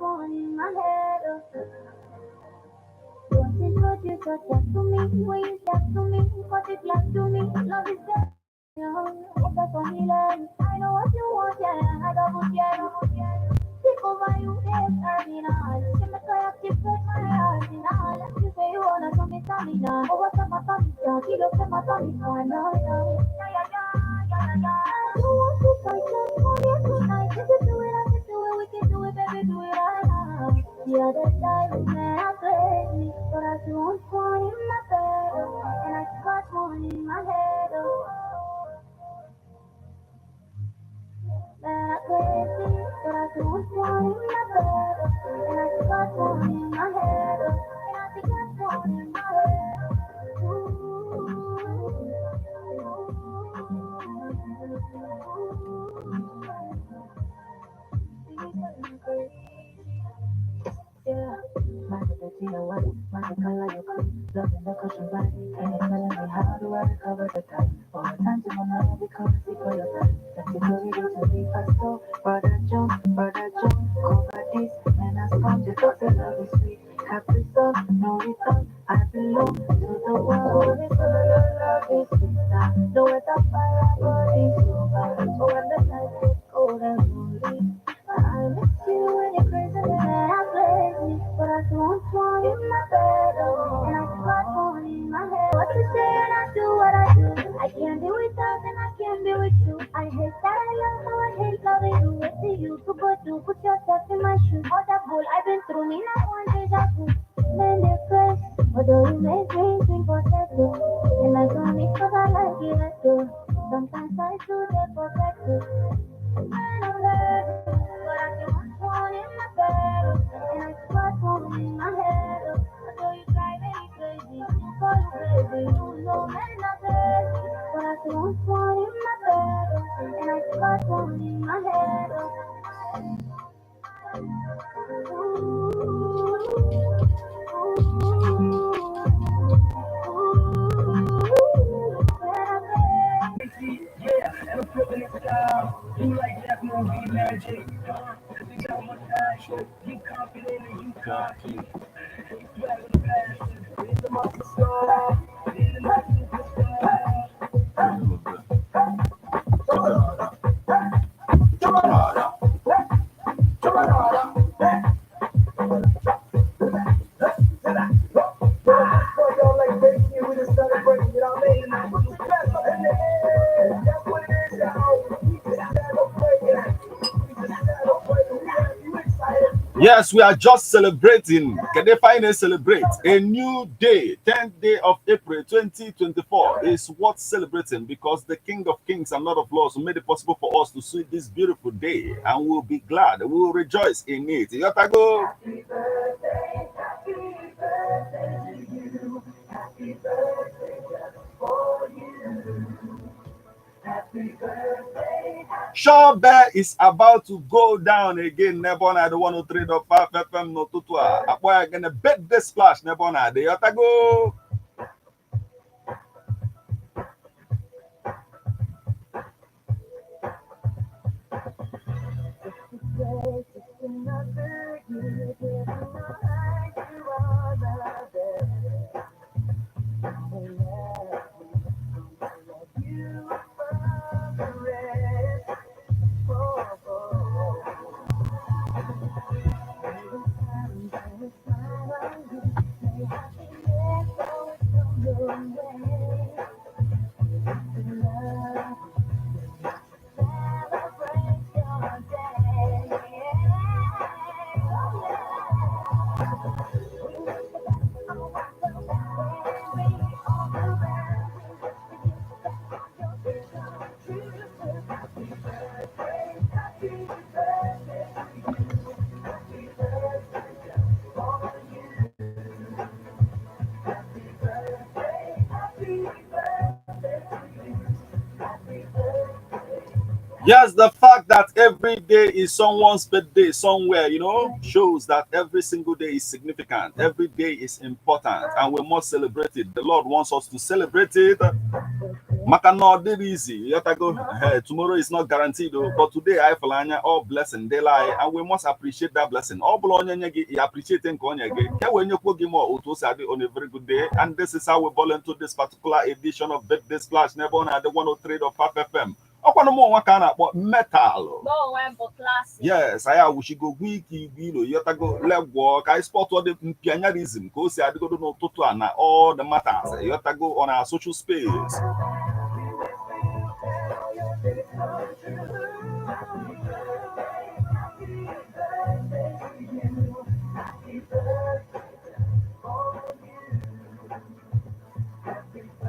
one in my head. Don't introduce yourself to me when you step to me, cause it's love to me. Love is the hope that's on me line. I know what you want, yeah, I got what yeah. Take over you, yes, cardinal. She make her active, put my heart in all. You say you wanna come in stamina. Oh, what's up, my tummy, kill up my tummy, no. You want to fight, just for you tonight. You can do it, I can do it, we can do it, baby, do it right now. The other side, man, I crazy, but I still want one in my bed, and I got one in my head. Man, I crazy, but I still want one in my bed, and I got one in my head, and I think that's one in my head. Yeah, my dirty away, my color you come, loving the cushion body. Can you tell me how do I recover the time? All the time to my love because it's for your time. That's it, we do to be faster. Brother jump, cover this, and I come to talk the love is sweet. Happy song, no return, I belong to the world. It's all love is sweet. No weather, fire, body, super. So when the night is cold and lonely, I miss you when you're crazy and I play, but I don't want in my bed, and I got one in my head. What you say and I do what I do. I can't be without and I can't be with you. I hate that I love how I hate loving you. It's the you to go to put yourself in my shoes. All that bull I've been through, me not one deja vu. Man, they're crazy, although you make me think for settle. And I don't need cause I like it, let's go. Sometimes I do that for practice. Man, I'm ready, but I can want one in my bed, and I got one in my head. I know you drive me crazy, you call you crazy, you know, man, I'm ready, but I can want one in my bed, and I got one in my head. Yeah, I'm flipping it down. You like that movie magic? You got much action. You confident and you cocky. You swag with passion. It's a muscle star. It's a Yes, we are just celebrating. Can they finally celebrate a new day? 10th day of April 2024 is worth celebrating because the King of Kings and Lord of Lords made it possible for us to see this beautiful day, and we'll be glad. We will rejoice in it. Yotago. Happy birthday to you. Happy birthday just for you. Happy birthday. Shaw Bear is about to go down again. Nebona, the 103.5 FM no tutua. Apoya gonna bet the splash. Nebona, the Yotago. Just another year, giving my life to all of it. Love you for the rest. Every time I smile on you, say happiness always comes your way. Love, celebrate your day. Yes, the fact that every day is someone's birthday somewhere, shows that every single day is significant. Every day is important, and we must celebrate it. The Lord wants us to celebrate it. Maka no did easy. You have to go. Hey, tomorrow is not guaranteed, though. But today I feel all blessing they lie, and we must appreciate that blessing. All below you appreciate and when you put him on a very good day. And this is how we ball into this particular edition of Birthday Splash. Never on the 103 of 5 FM. Ọkwa more one kind of metal. Yes, I wish you go wiki, you go leg work. I spot all the pianism. Go say I go to no total and all the matters. You have to go on our social space.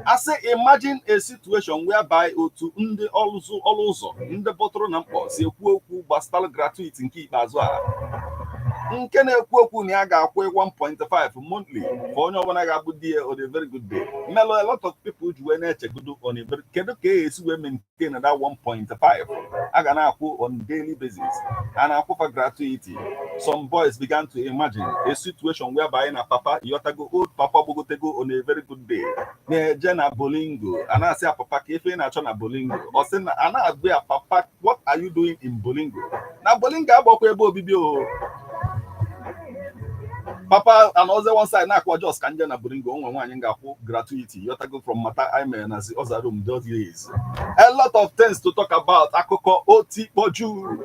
I say, imagine a situation whereby otu ndị ọlụ ụzọ ndị bọtụrụ na mkpọ si ekwu okwu gbasara gratuity nke ikpeazụ a nke na-ekwu okwu na ya ga-akwụ 1.5 monthly for onye ọbụla ga-abụ di on a very good day. Melo, a lot of people ji wee na-echegodo on a very kedu ka esi wee maintain that 1.5 a ga na-akwụ on daily basis a na-akwụ for gratuity. Some boys began to imagine a situation whereby na papa yotago old papa bogotego on a very good day na-eje na bolingo a na-asị a papa ka ife na-achọ na bolingo ọ sị na a na-agba ya papa, what are you doing in bolingo? Na bolingo agbakwa ebe obibi o. Papa and also one side na just kanja na bolingo onwe nwanyi ga-akwụ gratuity yotago from mata ime na si ozarum those days. A lot of things to talk about. Akụkọ oti kpoju.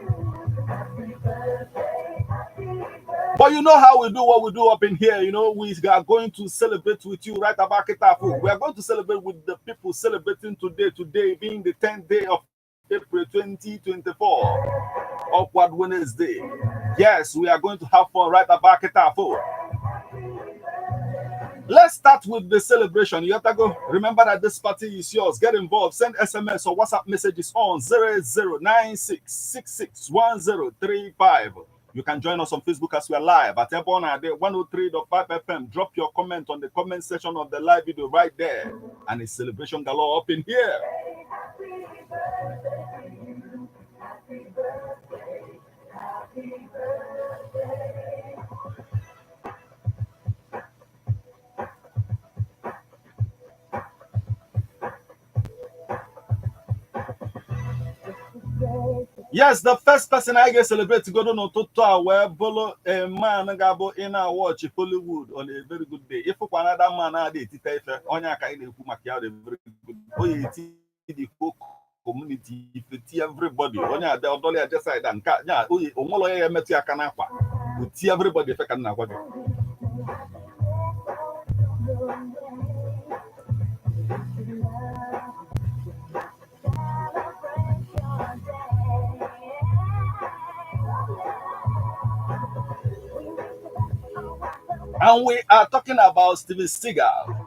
But you know how we do what we do up in here. You know, we are going to celebrate with you right about Ketafu. We are going to celebrate with the people celebrating today being the 10th day of April 2024, Upward Wednesday. Yes, we are going to have fun right about Ketafu. Let's start with the celebration. You have to go. Remember that this party is yours. Get involved. Send SMS or WhatsApp messages on 0096661035. You can join us on Facebook as we are live at Ebona 103.5 FM. Drop your comment on the comment section of the live video right there. And it's celebration galore up in here. Happy birthday. Happy birthday. Yes, the first person I get celebrate to go to no total where bolo a man gabo in our watch Hollywood on a very good day. If another man had it, on your kind of very good the whole community, if everybody on your dollar just side and cat, yeah, only met your canapa with everybody if I can now. And we are talking about Steven Seagal.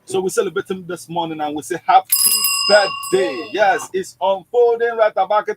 So we celebrate him this morning and we say happy birthday. Yes, it's unfolding right about it.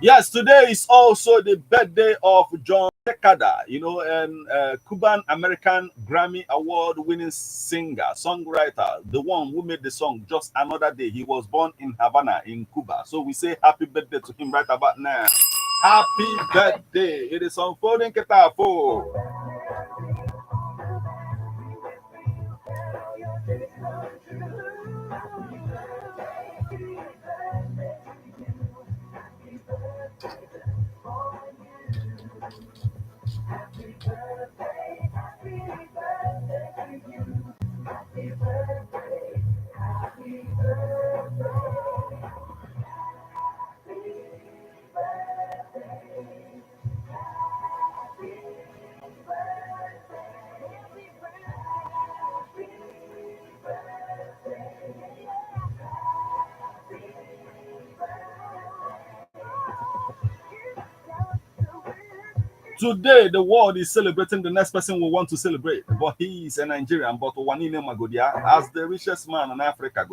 Yes, today is also the birthday of John Tecada, you know, and Cuban American Grammy Award winning singer, songwriter, the one who made the song Just Another Day. He was born in Havana, in Cuba. So we say happy birthday to him right about now. Happy birthday. It is unfolding Ketafo. Happy birthday, happy birthday to you. Happy birthday, happy birthday. Happy birthday, happy Today, the world is celebrating the next person we want to celebrate, but he is a Nigerian. But Wanine Magodia, as the richest man in Africa,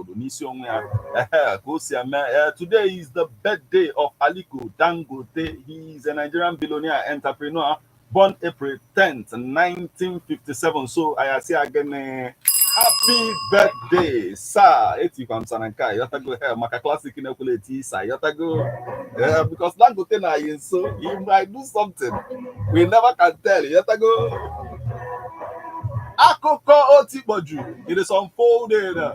today is the birthday of Aliko Dangote. He is a Nigerian billionaire entrepreneur born April 10th, 1957. So I say again, happy birthday, sir. Eti from Sananka. Yota go here, Maka classic in Ekuleti, sir. Yota go, because Dangote na yin, so he might do something. We never can tell. Yota go. Akoko Otiboju. It is unfolding.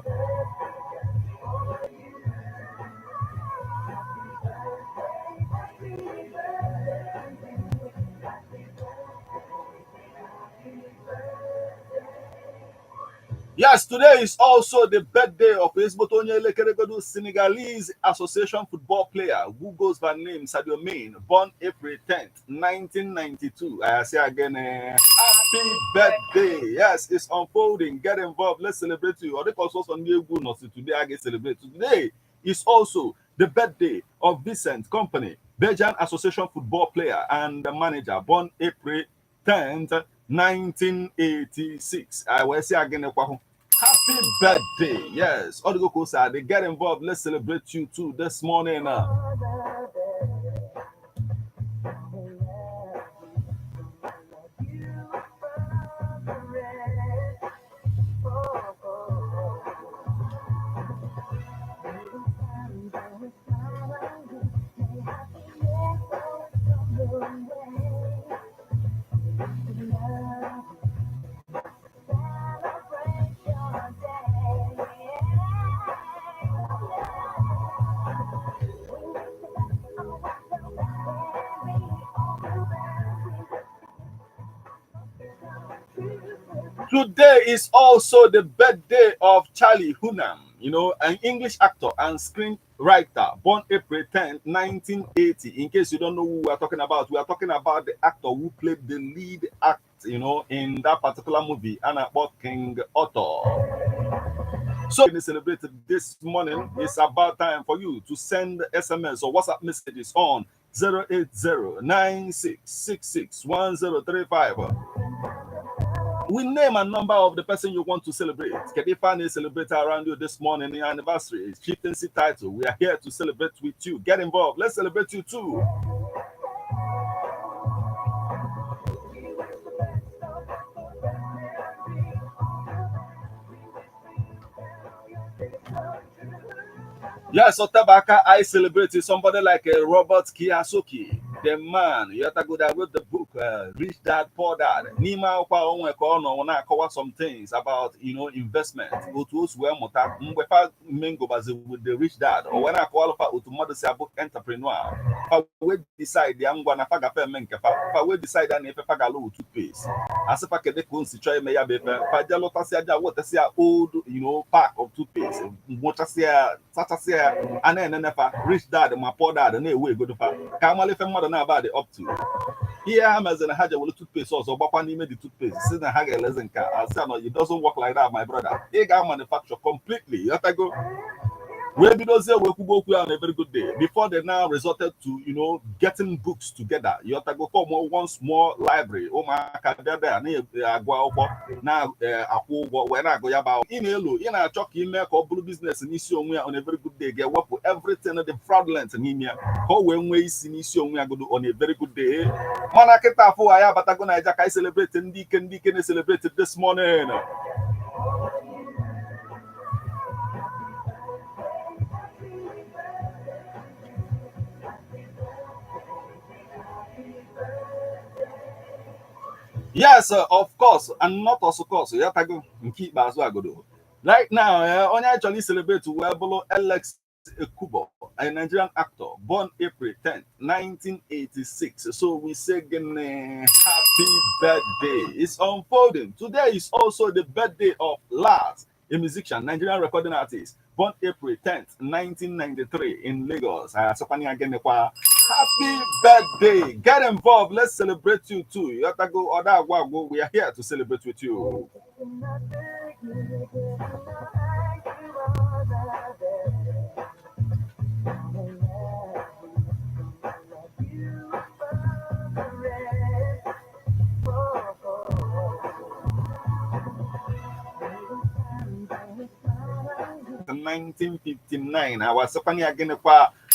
Yes, today is also the birthday of Esbotonye Lekeregodu Senegalese Association football player who goes by name Sadio Mane, born April 10th, 1992. I say again, happy birthday. Yes, it's unfolding. Get involved. Let's celebrate you. Or they also on today I get celebrate. Today is also the birthday of Vincent Company, Belgian Association football player and manager, born April 10th, 1986. I will say again, happy birthday. Yes, all the go side, they get involved. Let's celebrate you too this morning. Today is also the birthday of Charlie Hunnam, an English actor and screenwriter, born April 10th, 1980. In case you don't know who we are talking about the actor who played the lead act, in that particular movie, and about King Otto. So, we celebrated this morning. It's about time for you to send SMS or WhatsApp messages on 08096661035. We name a number of the person you want to celebrate. Can you find a celebrator around you this morning, the anniversary, chieftaincy title? We are here to celebrate with you. Get involved. Let's celebrate you too. Yes, so Tabaka, I celebrated somebody like Robert Kiyosaki, the man, that wrote the book, Rich Dad, Poor Dad. Nima when I cover some things about, investment. Go to us where Mota, Mengo with the Rich Dad, or when I qualify to mother say book entrepreneur. If we decide the Angwana Faga Menka, if we decide that if I Fagalo toothpaste, as if I can consider Maya Befer, Fajalota Saja, what I say, old, pack of toothpaste, what I say, and then Rich Dad, my poor dad, and they way go to Kamali for mother now about the up to. Here I'm as in a Haja will toothpaste also, but when he made the toothpaste, since I had a lesson car, I said, no, it doesn't work like that, my brother. They got manufactured completely. You have to go. Where those on a very good day before they now resorted to getting books together. You have to go for one small library. Oh my now when I go about in a chalk in blue business in on a very good day. Get work with everything of the fraudulent in here. How when we see on a very good day. Manaketa for I but I'm gonna celebrate and Deacon celebrated this morning. Yes, of course, and not also course. You have to go and keep as well. Right now, on actually celebrate Webolo Alex Kubo, a Nigerian actor born April 10th, 1986. So we say again, happy birthday. It's unfolding. Today is also the birthday of Lars, a musician, Nigerian recording artist, born April 10th, 1993 in Lagos. Happy birthday. Get involved. Let's celebrate you too. You have to go other go. We are here to celebrate with you. 1959. I was again.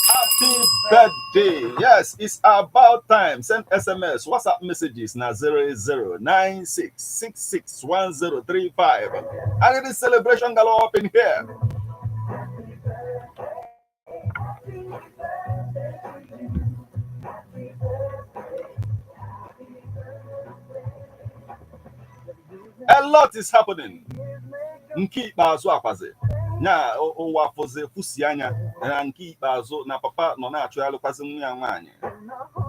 Happy birthday. Yes, it's about time. Send SMS, WhatsApp messages now 0096661035. And it is celebration galore up in here. A lot is happening. Nke ikpeazụ akwazi nya ụwa fọzi kwụsi anya na nke ikpeazụ na papa nọ na-achụgharịkwazi nwa ya nwaanyị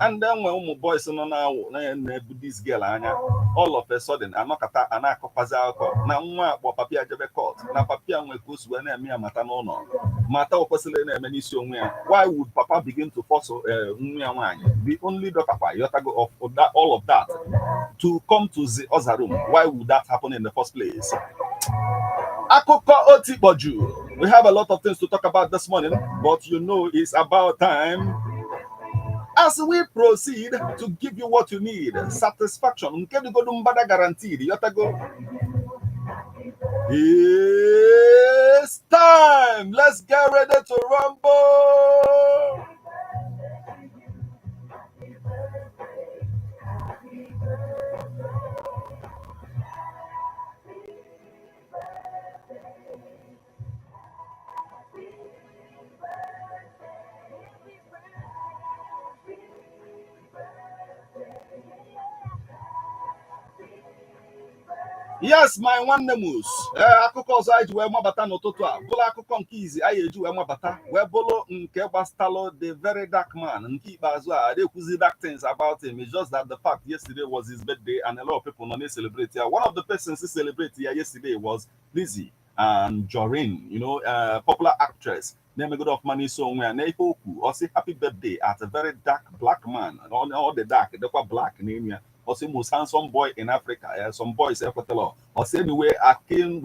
and enwe ụmụ boys nọ na-ebu this girl anya all of a sudden anọkọta a na-akọkwazi akụkọ na nwa akpọ papia jebe court na papia nwe ka o si wee na-eme ya mata n'ụlọ mata o kwesịrị na-eme n'isi onwe ya. Why would papa begin to force nwa ya nwaanyị the only daughter yotago of that, all of that to come to the other room? Why would that happen in the first place? Akụkọ Otikpoju. We have a lot of things to talk about this morning, but you know it's about time. As we proceed to give you what you need, satisfaction, nke dị godu mbada guaranteed. Yotago. It's time. Let's get ready to rumble. Yes, my one nemus. Akụkọ ọzọ anyị ji wee mabata n'ụtụtụ a bụla akụkọ nke izi anyị eji wee mabata wee bụrụ nke gbastalụ the very dark man nke ikpeazụ a na-ekwuzi dark things about him. It's just that the fact yesterday was his birthday and a lot of people nọ na-celebrate here. One of the persons who celebrated here yesterday was Lizzie and Jorin, you know, popular actress. Name good of money so when they say happy birthday at a very dark black man. All the dark, the black name here. Or say most handsome boy in Africa. Some boys say or say anyway I came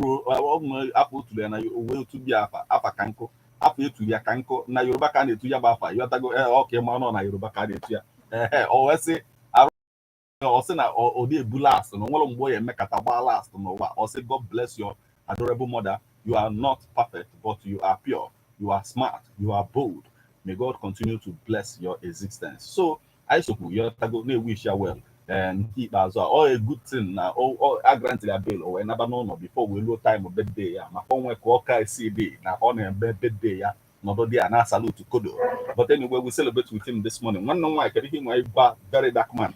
apple to the will to be apa kanko. Apple to ya kanko. Na Yoruba can to ya bafa. You have to go okay man on Yoruba can to ya. Or say or say or the last and one boy and make a last or say God bless your adorable mother. You are not perfect, but you are pure. You are smart. You are bold. May God continue to bless your existence. So I suppose you have to go wish you well. And keep as well. All a good thing now. I granted a bill or never know before we low time of birthday. My phone work okay CD now on a birthday. Yeah, nobody and I salute to Kodo. But anyway, we celebrate with him this morning. One no why can him very dark man.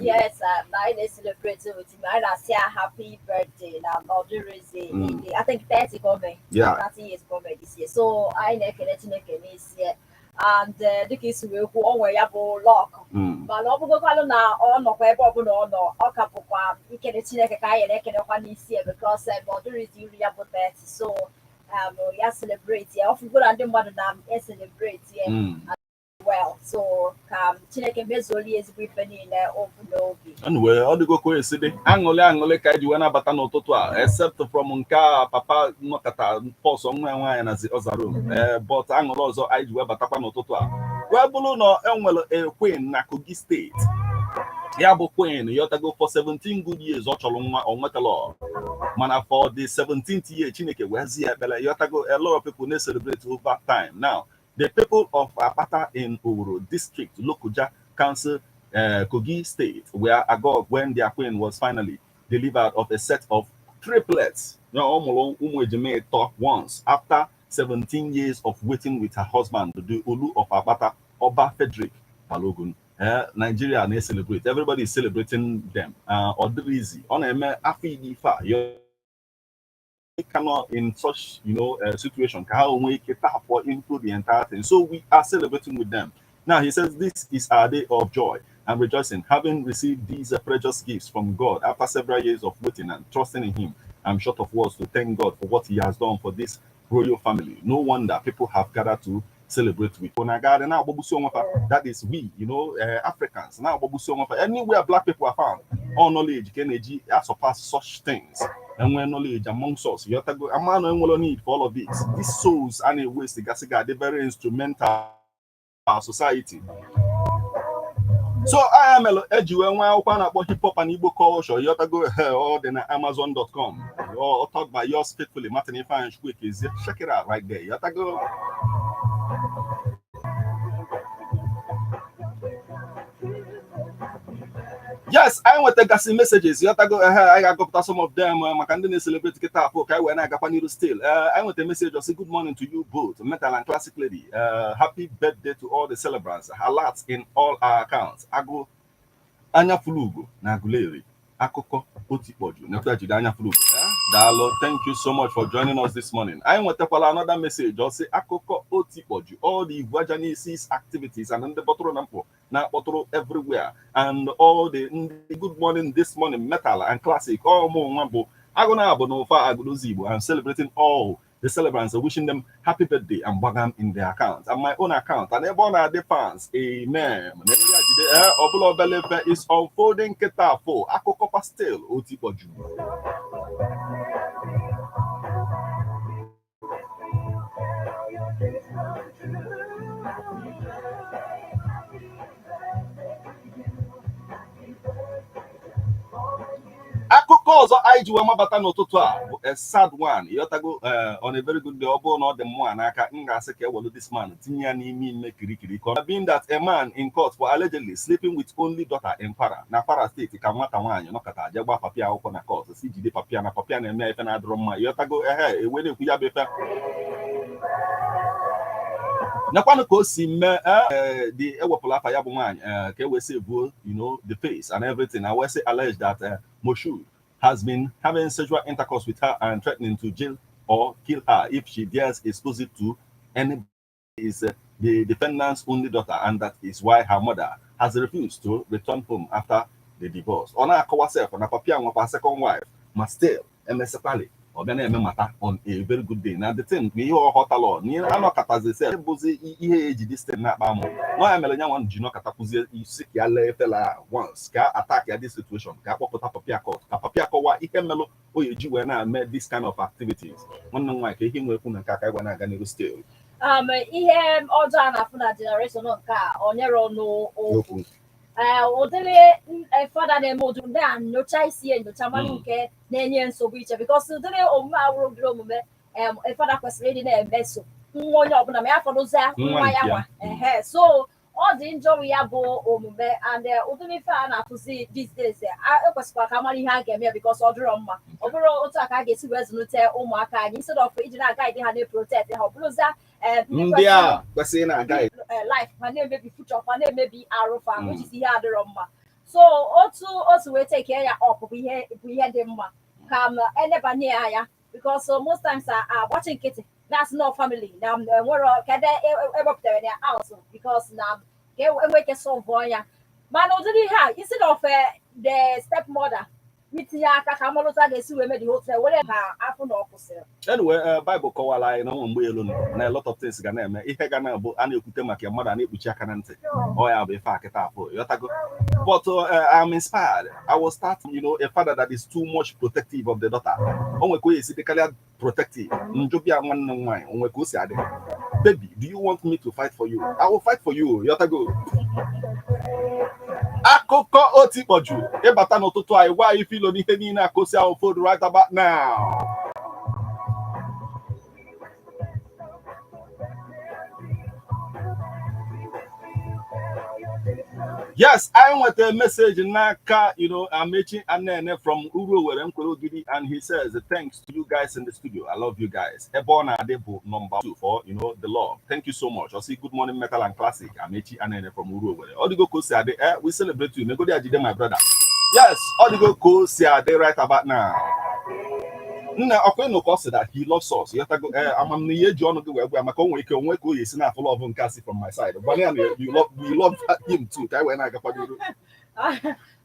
Yes, I celebrate with him. I say happy birthday now. I think 30 coming. Yeah, 30 years coming this year. So I can this year. And the kids will go on where you have lock. But no go now on no web or no or couple you can see like a guy and I can open this year because border is usually about 30. So yeah, celebrate. Yeah, often good and the mother celebrate. Yeah. Well, so Chineke mezoli ezigbo ife niile ofu n'obi. Anyway, all the go coincide. Angole ka ji wena bata n'ụtụtụ a except from nke papa nọkata pọs nwa nwaanyị na the other room. But angole ọzọ anyị ji wee batakwa n'ụtụtụ a. Wee bụrụ na enwere a queen na Kogi State. Ya bụ queen yotago for 17 good years ọ chọrọ nwa o nwetala. Mana for the 17th year Chineke wezi ekpele yotago a lot of people na celebrate over time. Now the people of Apata in Uru District, Lokoja Council, Kogi State, where Agog, when their queen was finally delivered of a set of triplets, once after 17 years of waiting with her husband, the Ulu of Apata, Oba Frederick Balogun. Nigeria, they celebrate. Everybody is celebrating them. Odrizi, on a Afidifa, cannot in such situation how we can include the entire thing. So we are celebrating with them. Now he says this is our day of joy and rejoicing, having received these precious gifts from God after several years of waiting and trusting in him. I'm short of words to thank God for what he has done for this royal family. No wonder people have gathered to celebrate with. That is we, Africans. Now anywhere black people are found, all knowledge can surpass such things. And when knowledge amongst us, you have to go. A man will need for all of this. These souls and a waste, they're very instrumental in our society. So I am ejiwe nwa akwụkwọ na-akpọ hip hop and Igbo culture. Yotago all the Amazon.com or talk by yours faithfully, Martin Ifeanyi Chukwuekezie. Check it out right there. Yotago. Yes, I want to get some messages. You have to go ahead. I got some of them. I can celebrate get up. Okay, when I got new still. I want a message. I say good morning to you both, Metal and Classic Lady. Happy birthday to all the celebrants. Alerts in all our accounts. I go Anya Fulugo, Naguleri, Akoko, Otipoju, Nekajid Anya Fulugo. Dalo, thank you so much for joining us this morning. I want to follow another message. I'll say Akoko, Otipoju, all the Vajanesis activities and then the Botoro Nampo, now Botoro everywhere, and all the good morning this morning, Metal and Classic, all more Mambo. Agona Abonofa Agudozibo. I'm celebrating all the celebrants, wishing them happy birthday and bagam in their account and my own account and everyone the fans. Amen. Obulo Belefe is unfolding Ketafo Akoko Pastel Otipoju. Akụkọ ọzọ anyị ji wee mabata n'ụtụtụ a bụ a sad one. Ịghọtago on a very good day. Ọ bụrụ na ọ dị mmụọ n'aka m ga-asị ka ewelu this man tinye ya n'ime ime kirikiri ka being that a man in court for allegedly sleeping with only daughter in Para steeti ka nwata nwaanyị nọkọta aje gba papịa akwụkwọ na court si jide papịa na papịa na-eme ife na-adịrọ mma. Ịghọtago ewe na-ekwu ya bụ ife nakwanụ ka o si mee the ewepụla afa ya bụ nwaanyị ka e wee save the face and everything. I will say allege that Moshood has been having sexual intercourse with her and threatening to jail or kill her if she dares expose it to anybody. Is the defendant's only daughter, and that is why her mother has refused to return home after the divorce. Ona herself on a papia of her second wife must still MSPali or mata on a very good day. Now the thing me your hotel ni ano kataze say bozi ihe eji this thing na bamo. No amelanya wan jino katapuzi isik ya le fela once ka attack ya this situation ka popota papia court ka papia ko wa ike melo oyeji we na make this kind of activities. One nwa ka ihe nwe ku na ka gwa na aga ni still. Ihe ọjọọ a na-afụ na generation nke a onyere ọnụ okwu ụdịrị fada na-eme ụdị na-enyocha isi enyocha mmanụ nke na-enye nsogbu iche because ụdịrị omume awụrụ ụdịrị omume fada kwesịrị ịdị na-emeso nwa onye ọbụla ma ya fọdụzia nwa ya nwa so ọ dị njọ ya bụ omume and ụdịrị ife a na-akụzi these days ekwesịkwara ka mara ihe a ga-eme because ọ dịrọ mma ọ bụrụ otu a ka a ga-esi wee zụlite ụmụaka anyị instead of iji na-aga ide ha na-eprotect ha ọ bụrụzia ndị a kwesịrị na-aga life ma na-emebi future ma na-emebi arụfa which is ihe adịrọ mma so otu wee take ya up bụ ihe dị mma ka m enebanye ya because most times agbachi nkịtị that's not family na nwere kede ewepụtara ya out because na ka enwe ike solve ya mana ụdịrị ihe a instead of the stepmother itinye aka ka amalụta ga-esi wee mee the whole thing were ha afụ na ọ kwụsịrị. Anyway, Bible kọwara anyị na ụmụ mgbe elu na a lot of things ga na-eme ihe ga na-abụ a na-ekwute maka mmadụ a na-ekpuchi aka na ntị ọ ya bụ ife akịta afọ yotago but I'm inspired. I will start a father that is too much protective of the daughter. O nwekwa onye esi dịkarịa protective njụbịa nwanne m nwaanyị o nwekwa o si adị baby do you want me to fight for you? I will fight for you yotago. Akụkọ Otikpoju ịbata n'ụtụtụ anyị gwa anyị filo n'ihe niile akosi ahụ fold right about now. Yes, I want a message n'aka Amechi Anene from Uruwere Nkwelogidi, and he says thanks to you guys in the studio. I love you guys. Ebona Adebo number 2 for the love. Thank you so much. I'll see good morning metal and classic. Amechi Anene from Uruwere. Odigo Kosiade, we celebrate you. Negodi Ajide, my brother. Yes, Odigo Kosiade right about now. Nna Okweno said that he loves us. You have to go. I'm near John. I'm going to go. You see, I follow up Cassie from my side. But we love him too.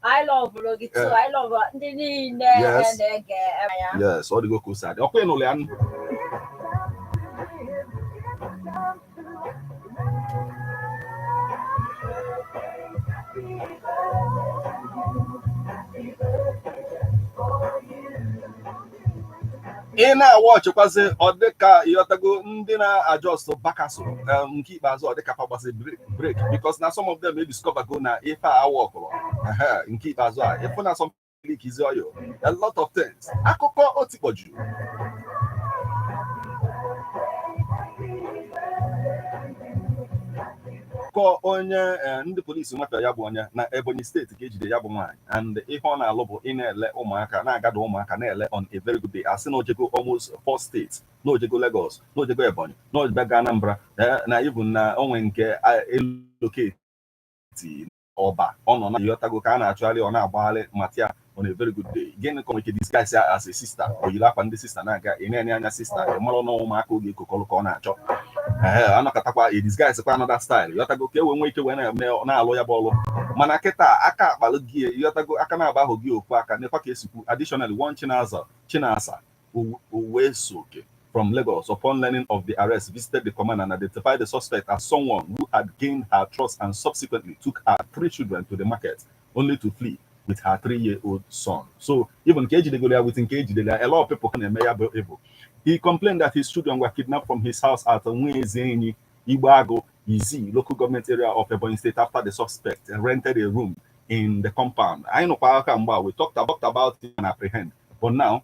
I love Logi too. I love the yes. All the go cool side. Okweno Leon. ị na-awọchịkwazi ọ dịka ịghọtago ndị na-adjust bakaso nke ikpeazụ ọ dịka pagbasi break because na some of them may discover go na ife a awọkụrụ nke ikpeazụ a ịfụ na some leak is oil a lot of things akụkọ otikpọju kọ onye ndị polisi nwata ya bụ onye na Ebonyi steeti ka ejide ya bụ nwaanyị and ihe ọ na-alụ bụ ị na-ele ụmụaka na-agada ụmụaka na-ele on a very good day asị na ojego almost 4 states na ojego Lagos na ojego Ebonyi na ojego Anambra na ibu na onwe nke eloketi ọba ọ nọ na yọtago ka a na-achọgharị ọ na-agbagharị matia on a very good day gịnị ka nweke disguise as a sister oyiri akwa ndị sister na-aga ị na-enye anya sister ị mara na ụmụaka oge kokọlụ ka ọ na-achọ anọkọtakwa a disguise kwa another style yọtago ka enwe nwe ike wee na-alụ ya bụ ọlụ mana kịta aka akpalụ gị yọtago aka na-agba ahụ gị okwu aka nekwa ka esikwu additionally one Chinasa uwe soke from Lagos upon learning of the arrest visited the command and identified the suspect as someone who had gained her trust and subsequently took her 3 children to the market only to flee with her 3-year-old son. So even with a lot of people can able. He complained that his children were kidnapped from his house at Nwezeni, Igbago, Izi, local government area of Ebonyi State after the suspect rented a room in the compound. I know we talked about it and apprehend, but now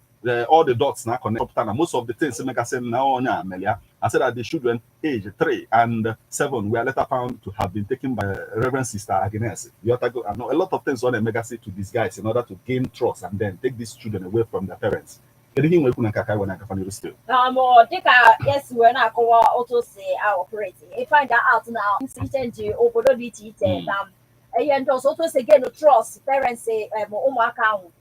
all the dots now connect. Most of the things make us say now I said that the children aged 3 and 7 were later found to have been taken by Reverend Sister Agnes. A lot of things on the mega to disguise in order to gain trust and then take these children away from their parents. Yes, we're not auto say our operating. You find that out now. And also again trust parents say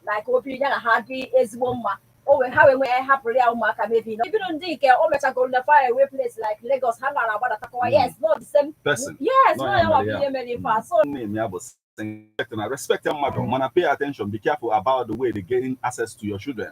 like opinion hardly is woman. Oh, how we happily maybe not even think go in the far away place like Lagos hang around about yes, not the same person. Yes, no, so I respect them, man. Pay attention, be careful about the way they gain access to your children.